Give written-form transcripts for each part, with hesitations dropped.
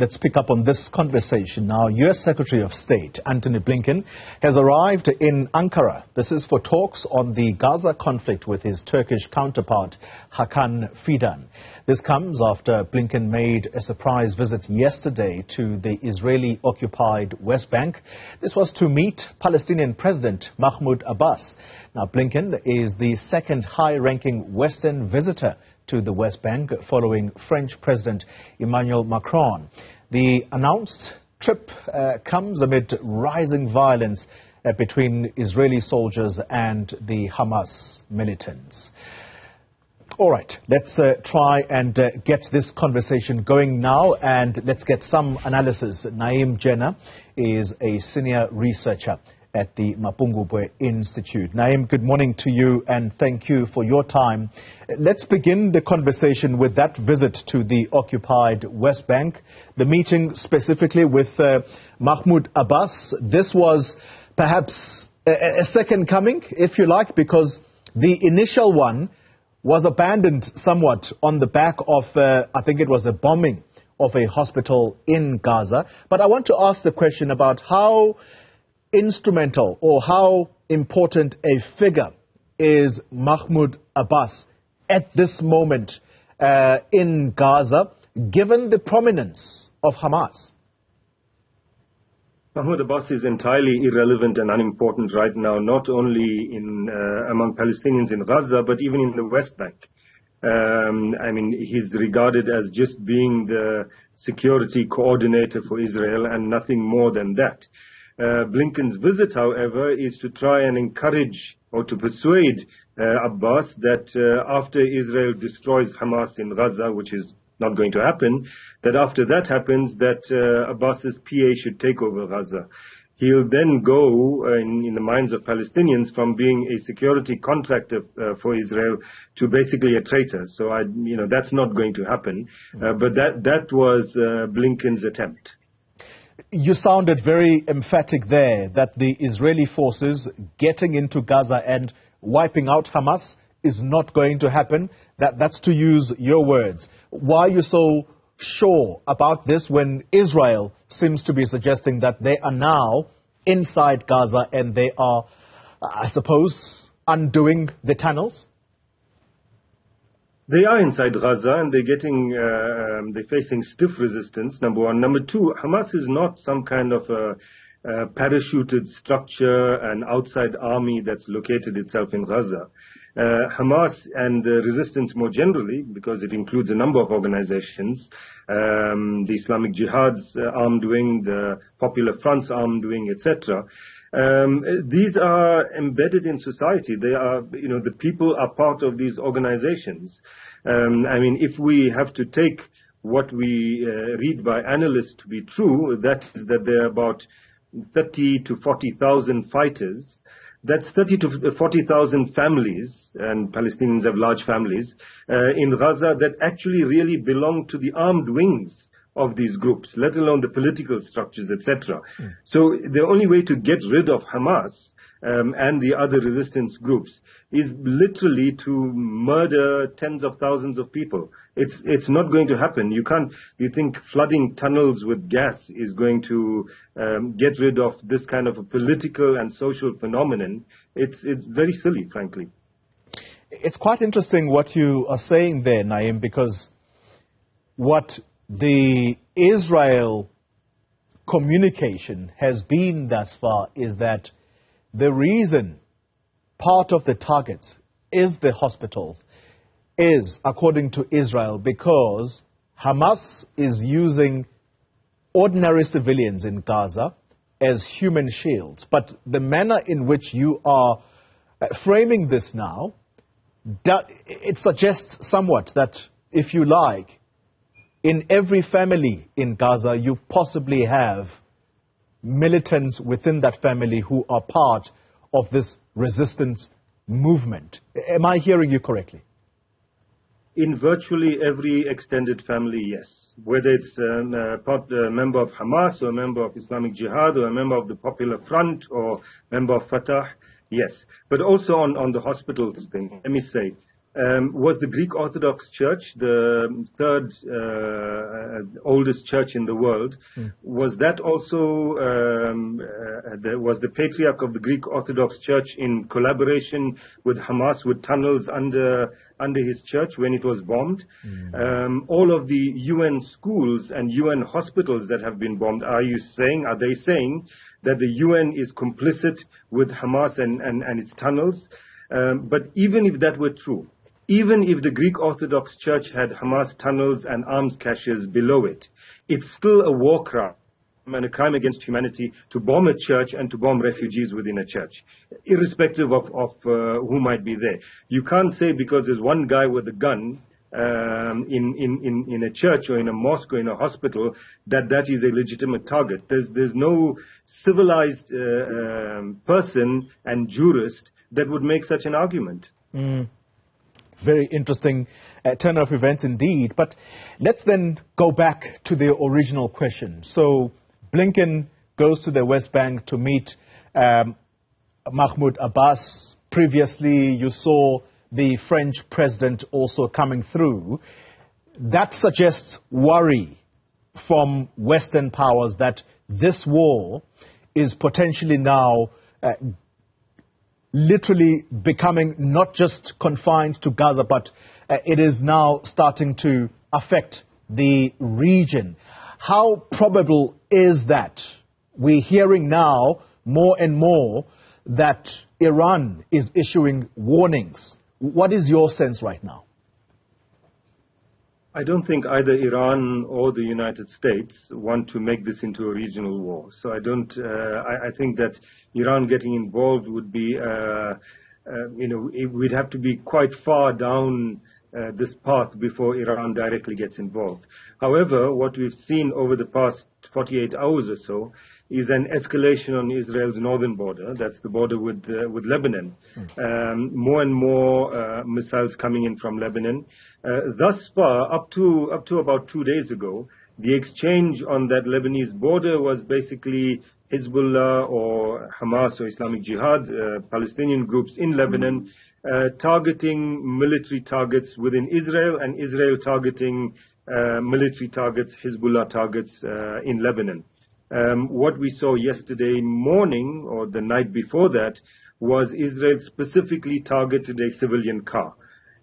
Let's pick up on this conversation now. U.S. Secretary of State Antony Blinken has arrived in Ankara. This is for talks on the Gaza conflict with his Turkish counterpart, Hakan Fidan. This comes after Blinken made a surprise visit yesterday to the Israeli-occupied West Bank. This was to meet Palestinian President Mahmud Abbas. Now, Blinken is the second high-ranking Western visitor to the West Bank following French President Emmanuel Macron. The announced trip comes amid rising violence between Israeli soldiers and the Hamas militants. All right, let's try and get this conversation going now, and let's get some analysis. Naeem Jeenah is a senior researcher at the Mapungubwe Institute. Naeem, good morning to you and thank you for your time. Let's begin the conversation with that visit to the occupied West Bank, the meeting specifically with Mahmud Abbas. This was perhaps a second coming, if you like, because the initial one was abandoned somewhat on the back of, I think it was a bombing of a hospital in Gaza. But I want to ask the question about how instrumental or how important a figure is Mahmud Abbas at this moment in Gaza, given the prominence of Hamas? Mahmud Abbas is entirely irrelevant and unimportant right now, not only among Palestinians in Gaza, but even in the West Bank. I mean, he's regarded as just being the security coordinator for Israel and nothing more than that. Blinken's visit, however, is to try and encourage or to persuade Abbas that after Israel destroys Hamas in Gaza, which is not going to happen, that after that happens, that Abbas's PA should take over Gaza. He'll then go, in the minds of Palestinians, from being a security contractor for Israel to basically a traitor. So, that's not going to happen. But that was Blinken's attempt. You sounded very emphatic there that the Israeli forces getting into Gaza and wiping out Hamas is not going to happen. That's to use your words. Why are you so sure about this when Israel seems to be suggesting that they are now inside Gaza and they are, I suppose, undoing the tunnels? They are inside Gaza and they're facing stiff resistance, number one. Number two, Hamas is not some kind of a parachuted structure, an outside army that's located itself in Gaza. Hamas and the resistance more generally, because it includes a number of organizations, the Islamic Jihad's armed wing, the Popular Front's armed wing, etc., these are embedded in society. They are, the people are part of these organizations. If we have to take what we read by analysts to be true, that is that there are about 30 to 40,000 fighters. That's 30 to 40,000 families, and Palestinians have large families, in Gaza that actually really belong to the armed wings of these groups, let alone the political structures, etc. So the only way to get rid of Hamas and the other resistance groups is literally to murder tens of thousands of people. It's not going to happen. You think flooding tunnels with gas is going to get rid of this kind of a political and social phenomenon? It's very silly, frankly. It's quite interesting what you are saying there, Naeem, because what the Israel communication has been thus far is that the reason part of the targets is the hospitals is, according to Israel, because Hamas is using ordinary civilians in Gaza as human shields. But the manner in which you are framing this now, it suggests somewhat that, if you like, in every family in Gaza, you possibly have militants within that family who are part of this resistance movement. Am I hearing you correctly? In virtually every extended family, yes. Whether it's a member of Hamas or a member of Islamic Jihad or a member of the Popular Front or member of Fatah, yes. But also on the hospitals thing, let me say, was the Greek Orthodox Church, the third oldest church in the world. Was that also, was the patriarch of the Greek Orthodox Church in collaboration with Hamas, with tunnels under his church when it was bombed? All of the UN schools and UN hospitals that have been bombed, are they saying that the UN is complicit with Hamas and its tunnels? But even if that were true, even if the Greek Orthodox Church had Hamas tunnels and arms caches below it, it's still a war crime and a crime against humanity to bomb a church and to bomb refugees within a church, irrespective of who might be there. You can't say because there's one guy with a gun in a church or in a mosque or in a hospital that is a legitimate target. There's no civilized person and jurist that would make such an argument. Very interesting turn of events indeed. But let's then go back to the original question. So Blinken goes to the West Bank to meet Mahmud Abbas. Previously, you saw the French president also coming through. That suggests worry from Western powers that this war is potentially now literally becoming not just confined to Gaza, but it is now starting to affect the region. How probable is that? We're hearing now more and more that Iran is issuing warnings. What is your sense right now? I don't think either Iran or the United States want to make this into a regional war. So I think that Iran getting involved would be, we'd have to be quite far down this path before Iran directly gets involved. However, what we've seen over the past 48 hours or so is an escalation on Israel's northern border. That's the border with Lebanon. More and more missiles coming in from Lebanon. Thus far, up to about 2 days ago, the exchange on that Lebanese border was basically Hezbollah or Hamas or Islamic Jihad, Palestinian groups in Lebanon, targeting military targets within Israel, and Israel targeting military targets, Hezbollah targets in Lebanon. What we saw yesterday morning or the night before that was Israel specifically targeted a civilian car.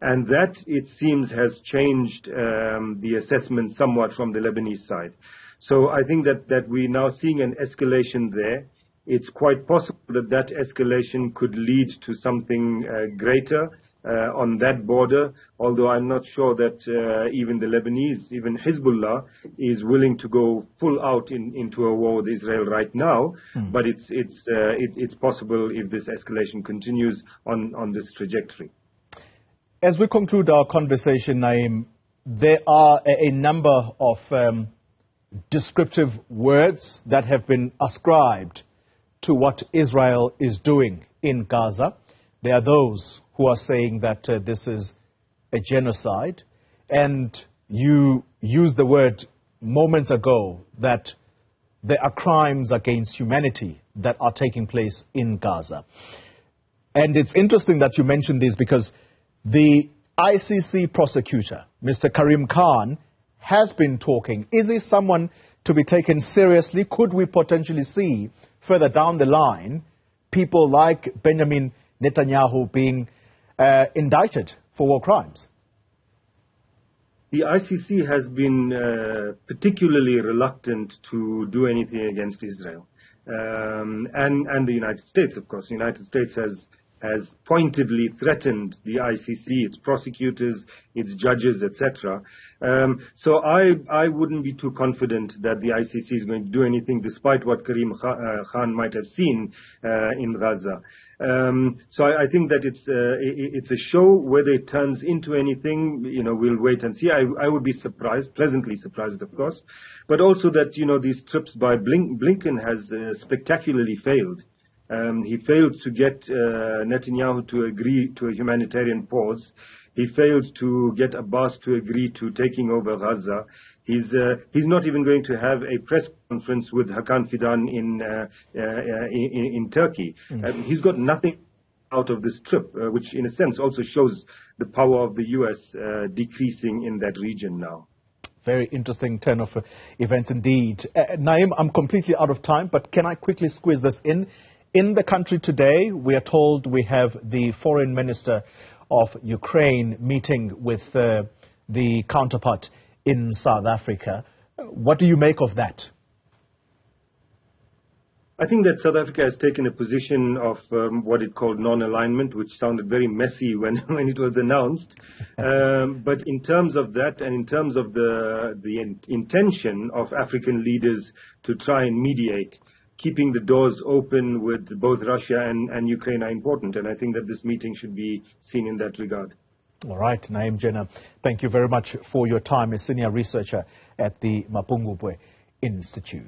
And that, it seems, has changed the assessment somewhat from the Lebanese side. So I think that we're now seeing an escalation there. It's quite possible that escalation could lead to something greater on that border, although I'm not sure that even the Lebanese, even Hezbollah, is willing to go full out into a war with Israel right now. But it's possible if this escalation continues on this trajectory. As we conclude our conversation, Naeem, there are a number of descriptive words that have been ascribed to what Israel is doing in Gaza. There are those who are saying that this is a genocide, and you used the word moments ago that there are crimes against humanity that are taking place in Gaza. And it's interesting that you mentioned this because the ICC prosecutor, Mr. Karim Khan, has been talking. Is he someone to be taken seriously? Could we potentially see further down the line people like Benjamin Netanyahu being indicted for war crimes? The ICC has been particularly reluctant to do anything against Israel. And the United States, of course. The United States has pointedly threatened the ICC, its prosecutors, its judges, etc. So I wouldn't be too confident that the ICC is going to do anything, despite what Karim Khan might have seen in Gaza. So I think that it's a show. Whether it turns into anything, we'll wait and see. I would be surprised, pleasantly surprised, of course, but also that these trips by Blinken has spectacularly failed. He failed to get Netanyahu to agree to a humanitarian pause. He failed to get Abbas to agree to taking over Gaza. He's not even going to have a press conference with Hakan Fidan in Turkey. He's got nothing out of this trip, which in a sense also shows the power of the U.S. Decreasing in that region now. Very interesting turn of events indeed. Naeem, I'm completely out of time, but can I quickly squeeze this in? In the country today, we are told we have the foreign minister of Ukraine meeting with the counterpart in South Africa. What do you make of that? I think that South Africa has taken a position of what it called non-alignment, which sounded very messy when it was announced. But in terms of that, and in terms of the intention of African leaders to try and mediate, keeping the doors open with both Russia and Ukraine are important. And I think that this meeting should be seen in that regard. All right, Naeem Jeenah, thank you very much for your time as senior researcher at the Mapungubwe Institute.